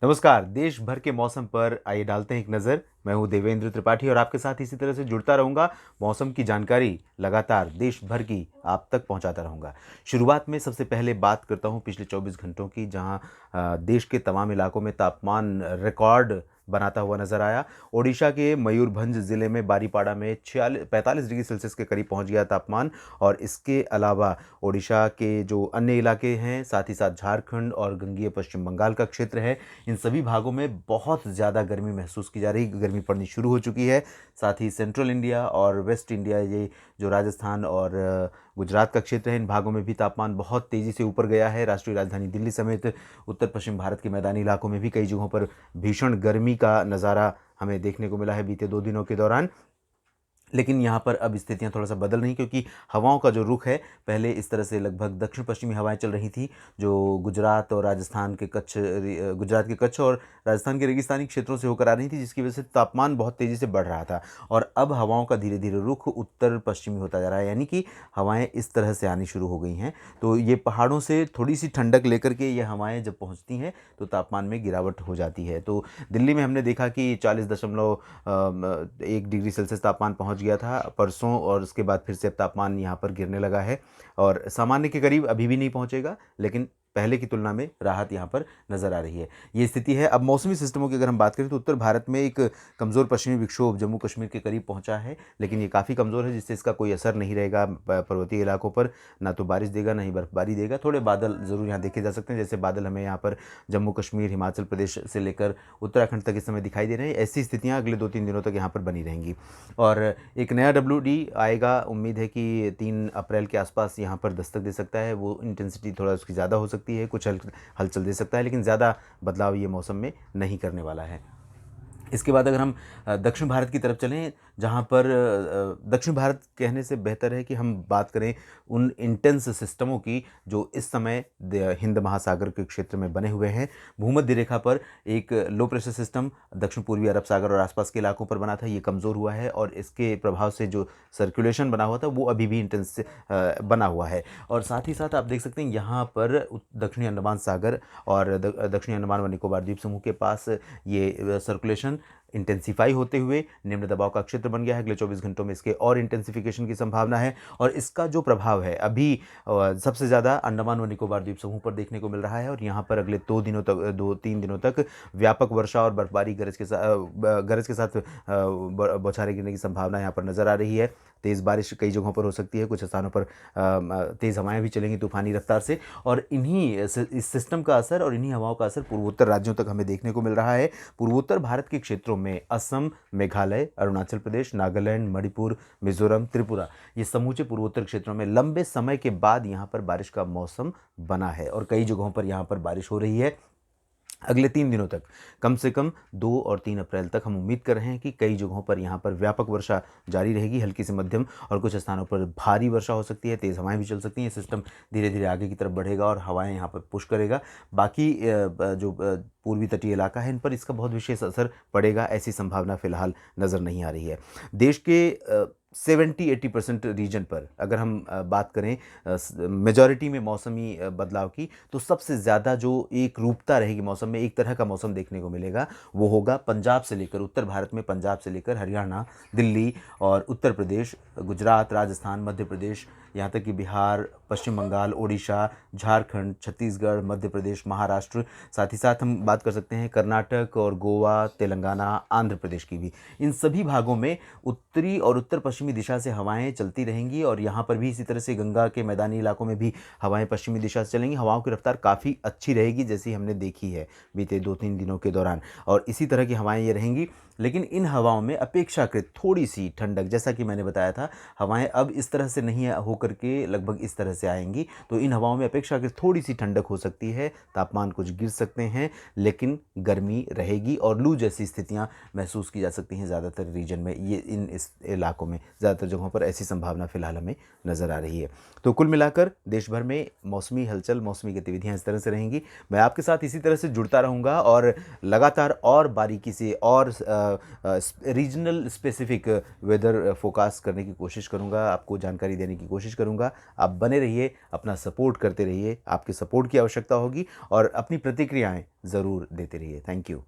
नमस्कार। देश भर के मौसम पर आइए डालते हैं एक नज़र। मैं हूं देवेंद्र त्रिपाठी और आपके साथ इसी तरह से जुड़ता रहूंगा। मौसम की जानकारी लगातार देश भर की आप तक पहुंचाता रहूंगा। शुरुआत में सबसे पहले बात करता हूं पिछले 24 घंटों की, जहां देश के तमाम इलाकों में तापमान रिकॉर्ड बनाता हुआ नजर आया। ओडिशा के मयूरभंज ज़िले में बारीपाड़ा में 45 डिग्री सेल्सियस के करीब पहुंच गया तापमान। और इसके अलावा ओडिशा के जो अन्य इलाके हैं, साथ ही साथ झारखंड और गंगीय पश्चिम बंगाल का क्षेत्र है, इन सभी भागों में बहुत ज़्यादा गर्मी महसूस की जा रही है। गर्मी पड़नी शुरू हो चुकी है। साथ ही सेंट्रल इंडिया और वेस्ट इंडिया, ये जो राजस्थान और गुजरात का क्षेत्र है, इन भागों में भी तापमान बहुत तेज़ी से ऊपर गया है। राष्ट्रीय राजधानी दिल्ली समेत उत्तर पश्चिम भारत के मैदानी इलाकों में भी कई जगहों पर भीषण गर्मी का नज़ारा हमें देखने को मिला है बीते 2 दिनों के दौरान। लेकिन यहाँ पर अब स्थितियाँ थोड़ा सा बदल रही, क्योंकि हवाओं का जो रुख है, पहले इस तरह से लगभग दक्षिण पश्चिमी हवाएं चल रही थी जो गुजरात और राजस्थान के गुजरात के कच्छ और राजस्थान के रेगिस्तानी क्षेत्रों से होकर आ रही थी, जिसकी वजह से तापमान बहुत तेज़ी से बढ़ रहा था। और अब हवाओं का धीरे धीरे रुख उत्तर पश्चिमी होता जा रहा है, यानी कि हवाएं इस तरह से आनी शुरू हो गई हैं। तो ये पहाड़ों से थोड़ी सी ठंडक लेकर के ये हवाएं जब पहुँचती हैं तो तापमान में गिरावट हो जाती है। तो दिल्ली में हमने देखा कि 40.1 डिग्री सेल्सियस तापमान पहुंच गया था परसों, और उसके बाद फिर से अब तापमान यहाँ पर गिरने लगा है और सामान्य के करीब अभी भी नहीं पहुंचेगा, लेकिन पहले की तुलना में राहत यहाँ पर नज़र आ रही है। ये स्थिति है। अब मौसमी सिस्टमों की अगर हम बात करें तो उत्तर भारत में एक कमज़ोर पश्चिमी विक्षोभ जम्मू कश्मीर के करीब पहुंचा है, लेकिन ये काफ़ी कमज़ोर है, जिससे इसका कोई असर नहीं रहेगा पर्वतीय इलाकों पर। ना तो बारिश देगा, ना ही बर्फबारी देगा। थोड़े बादल ज़रूर यहाँ देखे जा सकते हैं, जैसे बादल हमें यहाँ पर जम्मू कश्मीर, हिमाचल प्रदेश से लेकर उत्तराखंड तक इस समय दिखाई दे रहे हैं। ऐसी स्थितियाँ अगले 2-3 दिनों तक यहाँ पर बनी रहेंगी। और एक नया WD आएगा। उम्मीद है कि 3 अप्रैल के आसपास यहाँ पर दस्तक दे सकता है। वो इंटेंसिटी थोड़ा उसकी ज़्यादा हो सकती है, कुछ हलचल दे सकता है, लेकिन ज़्यादा बदलाव ये मौसम में नहीं करने वाला है। इसके बाद अगर हम दक्षिण भारत की तरफ चलें, जहाँ पर दक्षिण भारत कहने से बेहतर है कि हम बात करें उन इंटेंस सिस्टमों की जो इस समय हिंद महासागर के क्षेत्र में बने हुए हैं। भूमध्य रेखा पर एक लो प्रेशर सिस्टम दक्षिण पूर्वी अरब सागर और आसपास के इलाकों पर बना था, ये कमज़ोर हुआ है और इसके प्रभाव से जो सर्कुलेशन बना हुआ था वो अभी भी इंटेंस बना हुआ है। और साथ ही साथ आप देख सकते हैं यहाँ पर दक्षिणी अंडमान सागर और दक्षिणी अंडमान व निकोबार द्वीप समूह के पास ये सर्कुलेशन इंटेंसिफाई होते हुए निम्न दबाव का क्षेत्र बन गया है। अगले 24 घंटों में इसके और इंटेंसिफिकेशन की संभावना है और इसका जो प्रभाव है अभी सबसे ज़्यादा अंडमान व निकोबार द्वीप समूह पर देखने को मिल रहा है। और यहाँ पर अगले 2-3 दिनों तक व्यापक वर्षा और बर्फबारी गरज के साथ बौछारें गिरने की संभावना यहाँ पर नज़र आ रही है। तेज़ बारिश कई जगहों पर हो सकती है, कुछ स्थानों पर तेज़ हवाएं भी चलेंगी तूफानी रफ्तार से। और इस सिस्टम का असर और इन्हीं हवाओं का असर पूर्वोत्तर राज्यों तक हमें देखने को मिल रहा है। पूर्वोत्तर भारत के क्षेत्रों में असम, मेघालय, अरुणाचल प्रदेश, नागालैंड, मणिपुर, मिजोरम, त्रिपुरा, ये समूचे पूर्वोत्तर क्षेत्रों में लंबे समय के बाद यहाँ पर बारिश का मौसम बना है और कई जगहों पर यहाँ पर बारिश हो रही है। अगले 3 दिनों तक कम से कम 2 और 3 अप्रैल तक हम उम्मीद कर रहे हैं कि कई जगहों पर यहाँ पर व्यापक वर्षा जारी रहेगी, हल्की से मध्यम, और कुछ स्थानों पर भारी वर्षा हो सकती है, तेज़ हवाएं भी चल सकती हैं। सिस्टम धीरे धीरे आगे की तरफ बढ़ेगा और हवाएं यहाँ पर पुश करेगा। बाकी जो पूर्वी तटीय इलाका है, इन पर इसका बहुत विशेष असर पड़ेगा, ऐसी संभावना फिलहाल नज़र नहीं आ रही है। देश के 70-80% रीजन पर अगर हम बात करें मेजॉरिटी में मौसमी बदलाव की, तो सबसे ज़्यादा जो एक रूपता रहेगी मौसम में, एक तरह का मौसम देखने को मिलेगा, वो होगा पंजाब से लेकर उत्तर भारत में पंजाब से लेकर हरियाणा, दिल्ली और उत्तर प्रदेश, गुजरात, राजस्थान, मध्य प्रदेश, यहाँ तक कि बिहार, पश्चिम बंगाल, ओडिशा, झारखंड, छत्तीसगढ़, मध्य प्रदेश, महाराष्ट्र, साथ ही साथ हम बात कर सकते हैं कर्नाटक और गोवा, तेलंगाना, आंध्र प्रदेश की भी। इन सभी भागों में उत्तरी और उत्तर पश्चिमी दिशा से हवाएं चलती रहेंगी और यहाँ पर भी इसी तरह से गंगा के मैदानी इलाकों में भी हवाएं पश्चिमी दिशा से चलेंगी। हवाओं की रफ्तार काफ़ी अच्छी रहेगी, जैसी हमने देखी है बीते 2-3 दिनों के दौरान, और इसी तरह की हवाएं ये रहेंगी। लेकिन इन हवाओं में अपेक्षाकृत थोड़ी सी ठंडक, जैसा कि मैंने बताया था, हवाएं अब इस तरह से नहीं होकर के लगभग इस तरह से आएंगी, तो इन हवाओं में अपेक्षाकृत थोड़ी सी ठंडक हो सकती है। तापमान कुछ गिर सकते हैं, लेकिन गर्मी रहेगी और लू जैसी स्थितियां महसूस की जा सकती हैं ज़्यादातर रीजन में। इस इलाकों में ज़्यादातर जगहों पर ऐसी संभावना फिलहाल हमें नज़र आ रही है। तो कुल मिलाकर देश भर में मौसमी हलचल, मौसमी गतिविधियां इस तरह से रहेंगी। मैं आपके साथ इसी तरह से जुड़ता रहूँगा और लगातार और बारीकी से और रीजनल स्पेसिफिक वेदर फोरकास्ट करने की कोशिश करूँगा, आपको जानकारी देने की कोशिश करूँगा। आप बने रहिए, अपना सपोर्ट करते रहिए, आपके सपोर्ट की आवश्यकता होगी और अपनी प्रतिक्रियाएँ ज़रूर देते रहिए। Thank you.